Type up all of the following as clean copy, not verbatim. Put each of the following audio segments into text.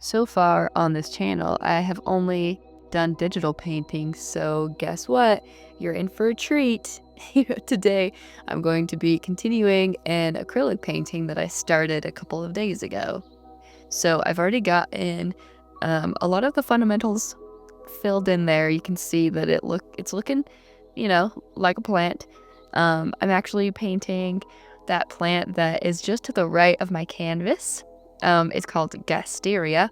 So far on this channel, I have only done digital paintings, so guess what? You're in for a treat. Today, I'm going to be continuing an acrylic painting that I started a couple of days ago. So I've already gotten a lot of the fundamentals filled in there. You can see that it's looking, like a plant. I'm actually painting that plant that is just to the right of my canvas. It's called Gasteria,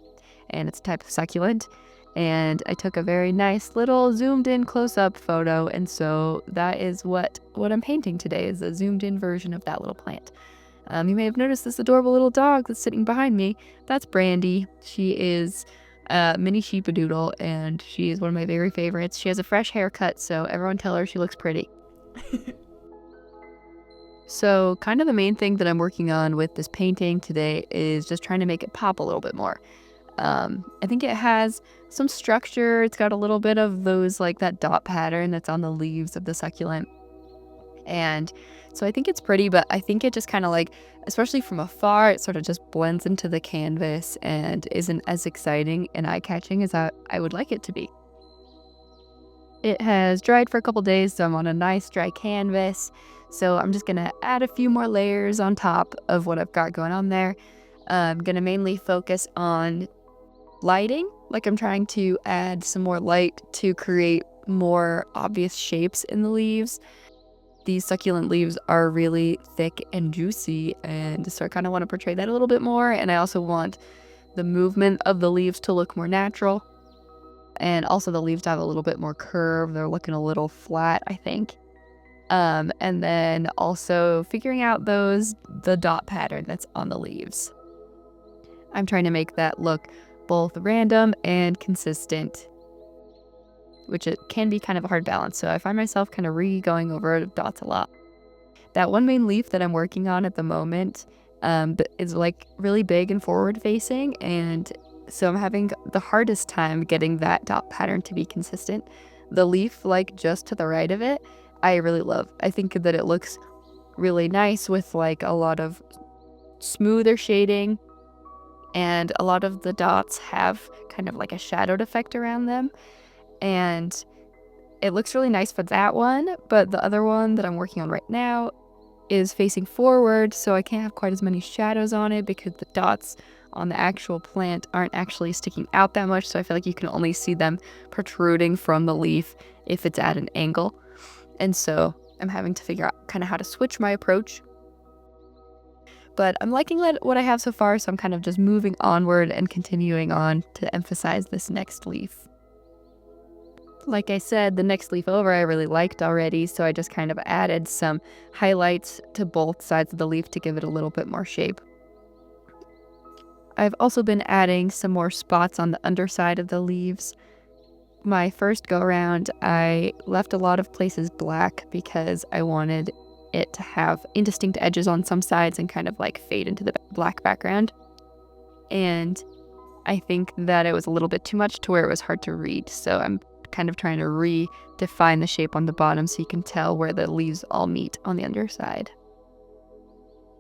and it's a type of succulent. And I took a very nice little zoomed in close-up photo, and so that is what I'm painting today, is a zoomed in version of that little plant. You may have noticed this adorable little dog that's sitting behind me. That's Brandy. She is a mini sheepadoodle, and she is one of my very favorites. She has a fresh haircut, so everyone tell her she looks pretty. So kind of the main thing that I'm working on with this painting today is just trying to make it pop a little bit more. I think it has some structure. It's got a little bit of that dot pattern that's on the leaves of the succulent. And so I think it's pretty, but I think it just kind of especially from afar, it sort of just blends into the canvas and isn't as exciting and eye-catching as I would like it to be. It has dried for a couple days, so I'm on a nice dry canvas. So I'm just gonna add a few more layers on top of what I've got going on there. I'm gonna mainly focus on lighting. I'm trying to add some more light to create more obvious shapes in the leaves. These succulent leaves are really thick and juicy, and so I kind of want to portray that a little bit more. And I also want the movement of the leaves to look more natural. And also the leaves to have a little bit more curve. They're looking a little flat, I think. And then also figuring out the dot pattern that's on the leaves. I'm trying to make that look both random and consistent, which it can be kind of a hard balance. So I find myself kind of going over dots a lot. That one main leaf that I'm working on at the moment is really big and forward facing, and so I'm having the hardest time getting that dot pattern to be consistent. The leaf just to the right of it, I really love. I think that it looks really nice with a lot of smoother shading, and a lot of the dots have kind of a shadowed effect around them. And it looks really nice for that one, but the other one that I'm working on right now is facing forward, so I can't have quite as many shadows on it because the dots on the actual plant aren't actually sticking out that much, so I feel like you can only see them protruding from the leaf if it's at an angle. And so I'm having to figure out kind of how to switch my approach. But I'm liking what I have so far, so I'm kind of just moving onward and continuing on to emphasize this next leaf. Like I said, the next leaf over I really liked already, so I just kind of added some highlights to both sides of the leaf to give it a little bit more shape. I've also been adding some more spots on the underside of the leaves. My first go around, I left a lot of places black because I wanted it to have indistinct edges on some sides and kind of fade into the black background. And I think that it was a little bit too much to where it was hard to read, so I'm kind of trying to redefine the shape on the bottom so you can tell where the leaves all meet on the underside.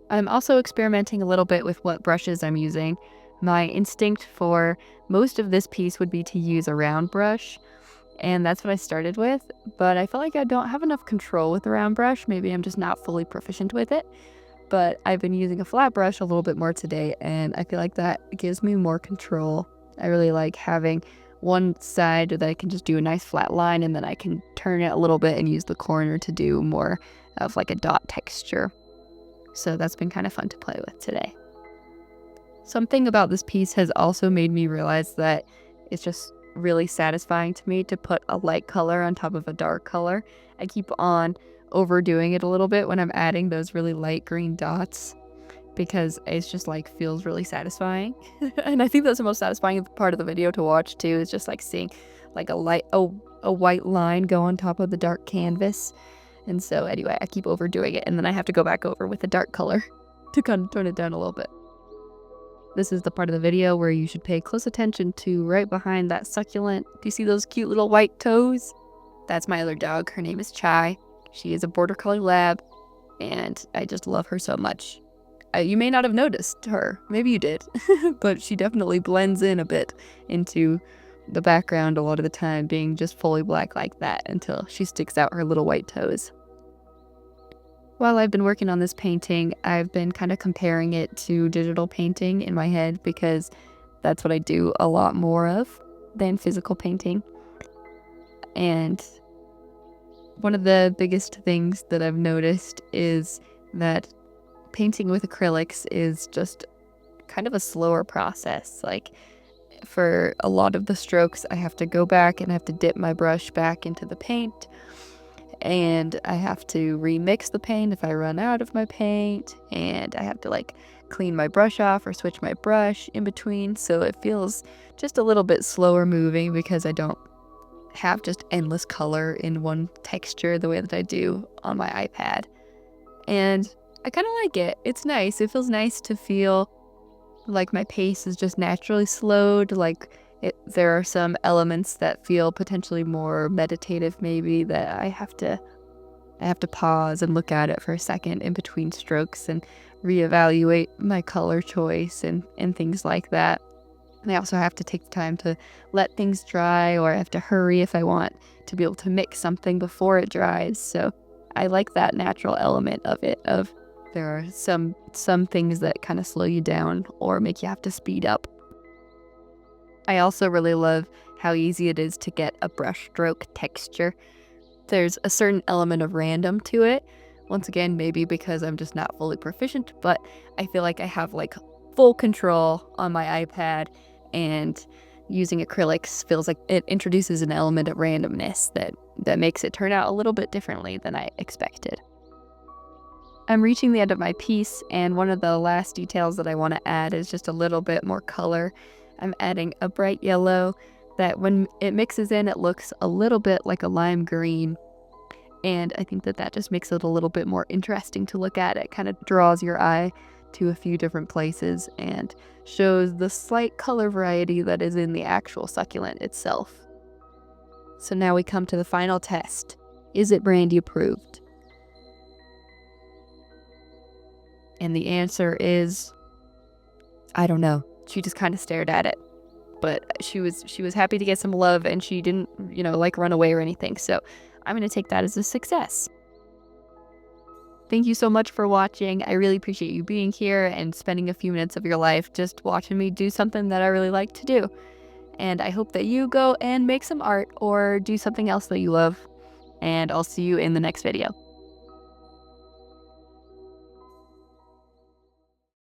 I'm also experimenting a little bit with what brushes I'm using. My instinct for most of this piece would be to use a round brush, and that's what I started with, but I feel like I don't have enough control with the round brush. Maybe I'm just not fully proficient with it, but I've been using a flat brush a little bit more today, and I feel like that gives me more control. I really like having one side that I can just do a nice flat line, and then I can turn it a little bit and use the corner to do more of a dot texture. So that's been kind of fun to play with today. Something about this piece has also made me realize that it's just really satisfying to me to put a light color on top of a dark color. I keep on overdoing it a little bit when I'm adding those really light green dots because it's just feels really satisfying. And I think that's the most satisfying part of the video to watch too, is just seeing a white line go on top of the dark canvas. And so anyway, I keep overdoing it, and then I have to go back over with a dark color to kind of tone it down a little bit. This is the part of the video where you should pay close attention to right behind that succulent. Do you see those cute little white toes? That's my other dog. Her name is Chai. She is a border collie lab, and I just love her so much. You may not have noticed her. Maybe you did. But she definitely blends in a bit into the background a lot of the time, being just fully black like that until she sticks out her little white toes. While I've been working on this painting, I've been kind of comparing it to digital painting in my head because that's what I do a lot more of than physical painting. And one of the biggest things that I've noticed is that painting with acrylics is just kind of a slower process. Like, for a lot of the strokes, I have to go back and I have to dip my brush back into the paint, and I have to remix the paint if I run out of my paint, and I have to like clean my brush off or switch my brush in between, so it feels just a little bit slower moving because I don't have just endless color in one texture the way that I do on my iPad. And I kind of like it. It's nice. It feels nice to feel like my pace is just naturally slowed. There are some elements that feel potentially more meditative, maybe, that I have to pause and look at it for a second in between strokes and reevaluate my color choice and things like that. And I also have to take the time to let things dry, or I have to hurry if I want to be able to mix something before it dries. So I like that natural element of it, of there are some things that kind of slow you down or make you have to speed up. I also really love how easy it is to get a brush stroke texture. There's a certain element of random to it. Once again, maybe because I'm just not fully proficient, but I feel like I have like full control on my iPad, and using acrylics feels like it introduces an element of randomness that makes it turn out a little bit differently than I expected. I'm reaching the end of my piece, and one of the last details that I want to add is just a little bit more color. I'm adding a bright yellow that when it mixes in, it looks a little bit like a lime green. And I think that just makes it a little bit more interesting to look at. It kind of draws your eye to a few different places and shows the slight color variety that is in the actual succulent itself. So now we come to the final test. Is it Brandy approved? And the answer is, I don't know. She just kind of stared at it. But she was happy to get some love, and she didn't, like run away or anything. So I'm going to take that as a success. Thank you so much for watching. I really appreciate you being here and spending a few minutes of your life just watching me do something that I really like to do. And I hope that you go and make some art or do something else that you love. And I'll see you in the next video.